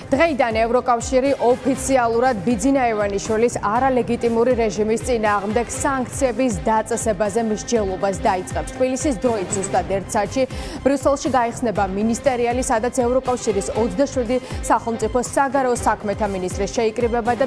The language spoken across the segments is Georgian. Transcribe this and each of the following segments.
დღეიდან ევროკავშირი ოფიციალურად ბიძინა ივანიშვილის არალეგიტიმური რეჟიმის წინააღმდეგ სანქციების დაწესებაზე მსჯელობას დაიწყებს. თბილისის დროით ზუსტად 1 საათში ბრიუსელში გაიხსნება მინისტერიალი, სადაც ევროკავშირის 27 სახელმწიფო საგარეო საქმეთა მინისტრი შეიკრიბება და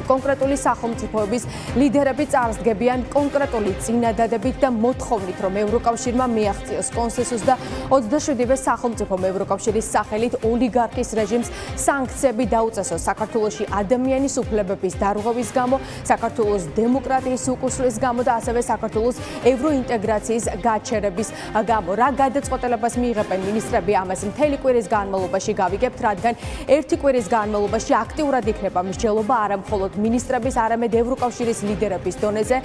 კონკრეტული სახელმწიფოების ლიდერები წარსდგებიან კონკრეტული წინადადებით და მოთხოვნით, რომ ევროკავშირმა მიაღწიოს კონსენსუსს და 27-ვე სახელმწიფომ ევროკავშირის სახელით ოლიგარქის რეჟიმს სანქციები დაუწესოს საქართველოში ადამიანის უფლებების დარღვევის გამო, საქართველოს დემოკრატიის უკუსლის გამო და ასევე საქართველოს ევროინტეგრაციის გაჩერების გამო. რა გადაწყვეტილებას მიიღებენ მინისტრები ამას მთელი კვირის განმავლობაში გავიგებთ, რადგან ერთი კვირის განმავლობაში აქტიურად იქნება მსჯელობა არა მხოლოდ მინისტრების, არამედ ევროკავშირის ლიდერების დონეზე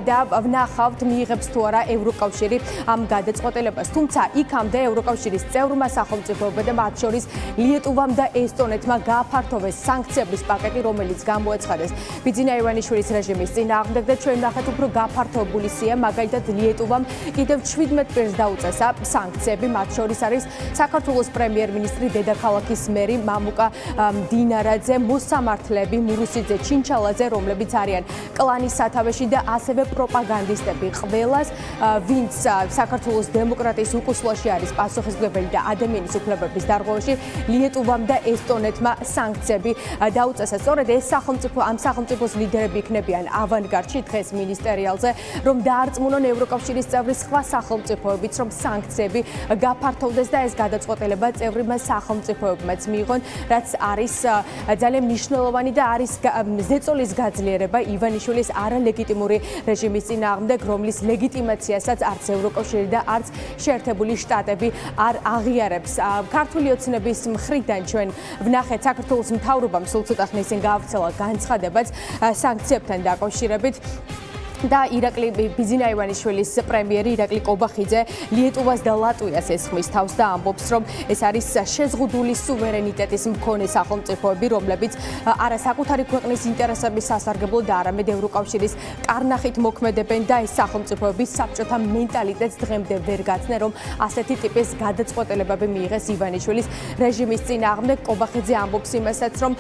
და ვნახავთ მიიღებს თუ არა ევროკავშირი ამ გადაწყვეტილებას. თუმცა იქამდე ევროკავშირის წევრმა სახელმწიფოებმა და მათ შორის ლიეტუვამ და ესტონეთმა გააფართოვეს სანქციების პაკეტი, რომელიც გამოაცხადეს ბიძინა ივანიშვილის რეჟიმის წინააღმდეგ და ჩვენ ნახეთ უფრო გაფართოებული სია, მაგალითად ლიეტუვამ კიდევ 17 პირს დაუწესა სანქციები, მათ შორის არის საქართველოს პრემიერ-მინისტრი, დედაქალაქის მერი მამუკა მდინარაძე, მოსამართლეები მურუსიძე, ჩინჩალაძე, რომლებიც არიან კლანის სათავეში და ასევე პროპაგანდისტები. ყველას, ვინც საქართველოს დემოკრატიის უკუსლოში არის პასუხისმგებელი და ადამიანის უფლებების დარღვევაში, ლიეტუვამ და ესტონეთმა სანქციები დაუწესა. სწორედ ეს ამ სახელმწიფოს ლიდერები იქნებიან ავანგარდში დღეს მინისტერიალზე, რომ დაარწმუნონ ევროკავშირის წევრი სხვა სახელმწიფოებიც, რომ სანქციები გაფართოვდეს და ეს გადაწყვეტილება წევრმა სახელმწიფოებმაც მიიღონ, რაც არის ძალიან მნიშვნელოვანი და არის ზეწოლის გაძლიერება ივანიშვილის არალეგიტიმური რეჟიმის წინააღმდეგ, რომლის ლეგიტიმაციასაც არც ევროკავშირი და არც შეერთებული შტატები არ აღიარებს. ქართული ოცნების მხრიდან ჩვენ ვნახეთ საქართველოს მთავრობამ სულ ცოტა ხნის წინ გაავრცელა განცხადებაც სანქციებთან დაკავშირებით. და ირაკლი ბიძინა ივანიშვილის პრემიერი ირაკლი კობახიძე ლიეტუვას და ლატვიას ესხმის თავს და ამბობს, რომ ეს არის შეზღუდული სუვერენიტეტის მქონე სახელმწიფოები, რომლებიც არა საკუთარი ქვეყნის ინტერესების სასარგებლოდ და არამედ ევროკავშირის კარნახით მოქმედებენ და ეს სახელმწიფოები საბჭოთა მენტალიტეტს დღემდე ვერ გაცნენ, რომ ასეთი ტიპის გადაწყვეტილებები მიიღეს ივანიშვილის რეჟიმის წინააღმდეგ. კობახიძე ამბობს იმასაც, რომ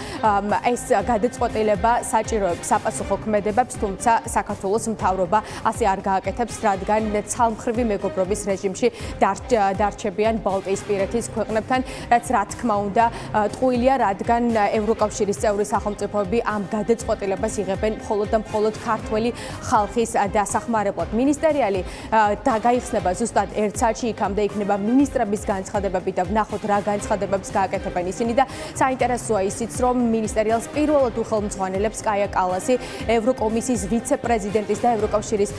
ეს გადაწყვეტილება საჭიროებს საპასუხო ქმედებებს, თუმცა საქართველოს მთავრობა ასე არ გააკეთებს, რადგან ცალმხრივი მეგობრობის რეჟიმში დარჩებიან ბალტიისპირეთის ქვეყნებთან, რაც რა თქმა უნდა ტყუილია, რადგან ევროკავშირის წევრი სახელმწიფოები ამ გადაწყვეტილებას იღებენ მხოლოდ და მხოლოდ ქართველი ხალხის დასახმარებლად. მინისტერიალი გაიხსნება ზუსტად 1 საათში, იქამდე იქნება მინისტრების განცხადებები და ვნახოთ რა განცხადებებს გააკეთებენ ისინი და საინტერესოა ისიც, რომ მინისტერიალს პირველად უხელმძღვანელებს კაია კალასი, ევროკომისიის ვიცე-პრეზიდენტის და ევროკავშირის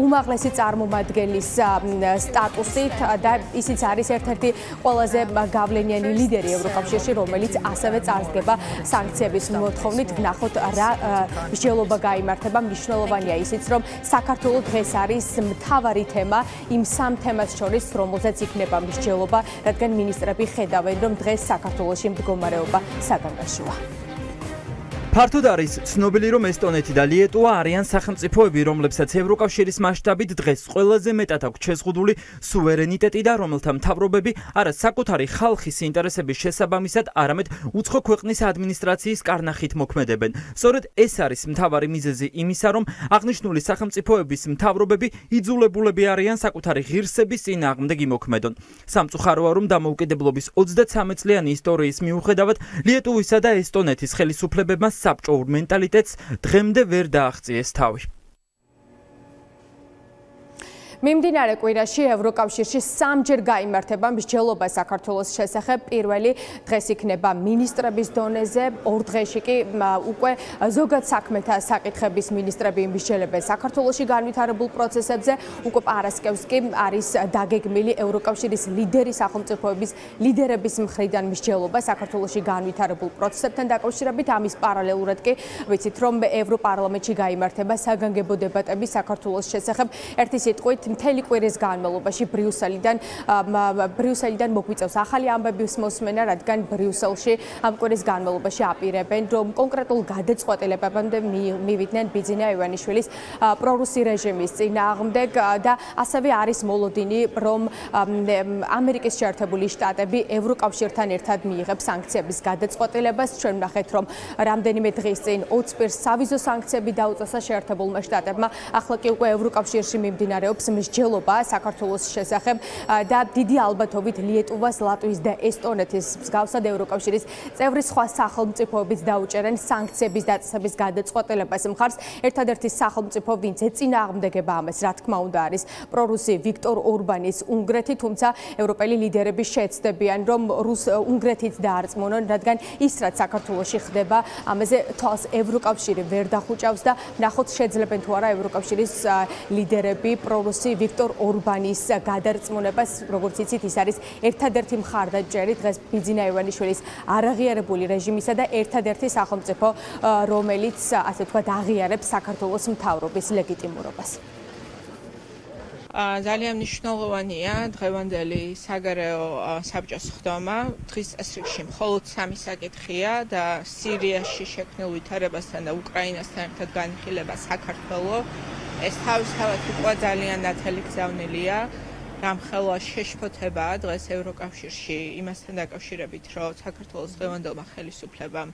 უმაღლესი წარმომადგენლის სტატუსით და ისიც არის ერთ-ერთი ყველაზე გავლენიანი ლიდერი ევროკავშირში, რომელიც ასევე წარსდგება სანქციების მოთხოვნით. ვნახოთ რა მსჯელობა გაიმართება. მნიშვნელოვანია ისიც, რომ საქართველოს დღეს არის მთავარი თემა იმ სამ თემას შორის, რომელზეც იქნება მსჯელობა, რადგან მინისტრები ხედავენ, რომ დღეს საქართველოში მდგომარეობა საგანგაშოა. ფართოდ არის ცნობილი, რომ ესტონეთი და ლიეტუვა არიან სახელმწიფოები, რომლებსაც ევროკავშირის მასშტაბით დღეს ყველაზე მეტად აქვს შეზღუდული სუვერენიტეტი და რომელთა მთავრობები არა საკუთარი ხალხის ინტერესების შესაბამისად, არამედ უცხო ქვეყნის ადმინისტრაციის კარნახით მოქმედებენ. სწორედ ეს არის მთავარი მიზეზი იმისა, რომ აღნიშნული სახელმწიფოების მთავრობები იძულებულები არიან საკუთარი ღირსების წინააღმდეგ იმოქმედონ. სამწუხაროა, რომ დამოუკიდებლობის 33 წლიანი ისტორიის მიუხედავად, ლიეტუვისა და ესტონეთის ხელისუფლებებმა საბჭოურ მენტალიტეტს დღემდე ვერ დააღწიეს თავი. მიმდინარე კვირაში ევროკავშირში სამჯერ გაიმართება მსჯელობა საქართველოს შესახებ. პირველი დღეს იქნება მინისტრების დონეზე, 2 დღეში კი უკვე ზოგად საქმეთა საკითხების მინისტრები იმსჯელებენ საქართველოში განვითარებულ პროცესებზე. უკვე პარასკევს კი არის დაგეგმილი ევროკავშირის ლიდერი სახელმწიფოების ლიდერების მხრიდან მსჯელობა საქართველოში განვითარებულ პროცესებთან დაკავშირებით. ამის პარალელურად კი ვიცით, რომ ევროპარლამენტში გაიმართება საგანგებო დებატები საქართველოს შესახებ. ერთი სიტყვით მთელი კვირის განმავლობაში ბრიუსელიდან მოგვიწევს ახალი ამბების მოსმენა, რადგან ბრიუსელში ამ კვირის განმავლობაში აპირებენ, რომ კონკრეტულ გადაწყვეტილებებამდე მივიდნენ ბიძინა ივანიშვილის პრორუსი რეჟიმის წინააღმდეგ და ასევე არის მოლოდინი, რომ ამერიკის შეერთებული შტატები ევროკავშირთან ერთად მიიღებს სანქციების გადაწყვეტილებას. ჩვენ ვნახეთ, რომ რამდენიმე დღის წინ 20 პირს სავიზო სანქციები დაუწესა შეერთებულმა შტატებმა. ახლა კი უკვე ევროკავშირში მიმდინარეობს მსჯელობა საქართველოს შესახებ და დიდი ალბათობით ლიეტუვას, ლატვიის და ესტონეთის მსგავსად ევროკავშირის წევრი სხვა სახელმწიფოებიც დაუჭერენ სანქციების დაწესების გადაწყვეტილებას მხარს. ერთადერთი სახელმწიფო, ვინც ეწინააღმდეგება ამას, რა თქმა უნდა, არის პრორუსი ვიქტორ ორბანის უნგრეთი, თუმცა ევროპელი ლიდერები შეეცდებიან, რომ უნგრეთიც დაარწმუნონ, რადგან ის რაც საქართველოში ხდება, ამაზე თვალს ევროკავშირი ვერ დახუჭავს და ნახოთ შეძლებენ თუ არა ევროკავშირის ლიდერები პრორუსი ვიქტორ ორბანის გადარწმუნებას. როგორც იცით, ის არის ერთადერთი მხარდაჭერი დღეს ბიძინა ივანიშვილის არაღიარებული რეჟიმისა და ერთადერთი სახელმწიფო, რომელიც ასე ვთქვათ აღიარებს საქართველოს მთავრობის ლეგიტიმურობას. ძალიან მნიშვნელოვანია დღევანდელი საგარეო საბჭოს ხდომა. დღის წესრიგში მხოლოდ 3 საკითხია და სირიაში შექმნილ ვითარებასთან და უკრაინასთან ერთად განხილება საქართველოს. ეს თავისთავად უკვე ძალიან ნათელი გზავნილია. რამხელა შეშფოთებაა დღეს ევროკავშირში იმასთან დაკავშირებით, რომ საქართველოს დღევანდელმა ხელისუფლებამ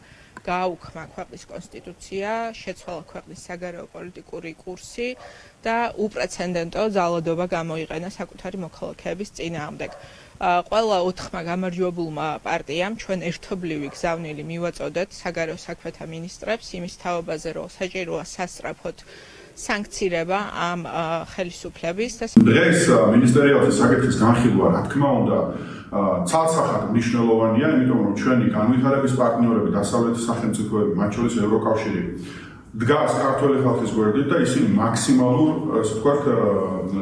გააუქმა ქვეყნის კონსტიტუცია, შეცვალა ქვეყნის საგარეო პოლიტიკური კურსი და უპრეცედენტო ძალადობა გამოიყენა საკუთარი მოქალაქეების წინააღმდეგ. ყველა 4 გამარჯვებულმა პარტიამ ჩვენ ერთობლივი გზავნილი მივაწოდეთ საგარეო საქმეთა მინისტრებს იმის თაობაზე, რომ საჭიროა სასწრაფოდ სანქცირება ამ ხელისუფლების და დღეს მინისტერიალზე საკითხის განხილვა, რა თქმა უნდა, ცალსახად მნიშვნელოვანია, იმიტომ რომ ჩვენი განვითარების პარტნიორები, დასავლეთის სახელმწიფოები, მათ შორის ევროკავშირი დგას ქართველი ხალხის გვერდით და ისინი მაქსიმალურ, ასე ვთქვათ,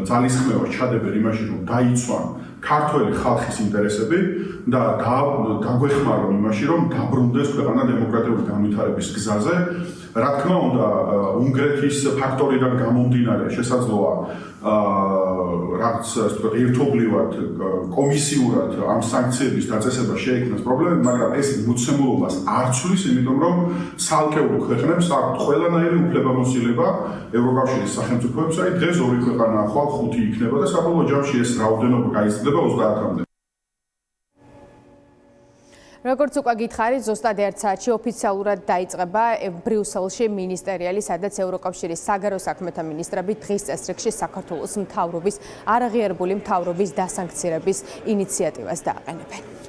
ძალისხმევას ჩადებენ იმაში, რომ დაიცვან ქართველი ხალხის ინტერესები და დაგვეხმარონ იმაში, რომ დაბრუნდეს ქვეყანა დემოკრატიული განვითარების გზაზე. რა თქმა უნდა, უნგრეთის ფაქტორიდან გამომდინარე შესაძლოა რაც ასე ვთქვათ, ერთობლივად კომისიურად ამ სანქციების დაწესება შეექმნას პრობლემები, მაგრამ ეს მოცემულობას არ ცვლის, იმიტომ რომ ცალკეულ ქვეყნებს აქვთ ყველანაირი უფლებამოსილება ევროკავშირის სახელმწიფოებს, აი დღეს 2 ქვეყანა ახვალ 5 იქნება და საბოლოო ჯამში ეს რაოდენობა გაიზრდება 30-მდე. როგორც უკვე გითხარით, ზუსტად 1 საათში ოფიციალურად დაიწყება ბრიუსელში მინისტერიალი, სადაც ევროკავშირის საგარეო საქმეთა მინისტრები დღის წესრიგში საქართველოს მთავრობის არაღიარებული მთავრობის დასანქცირების ინიციატივას დააყენებენ.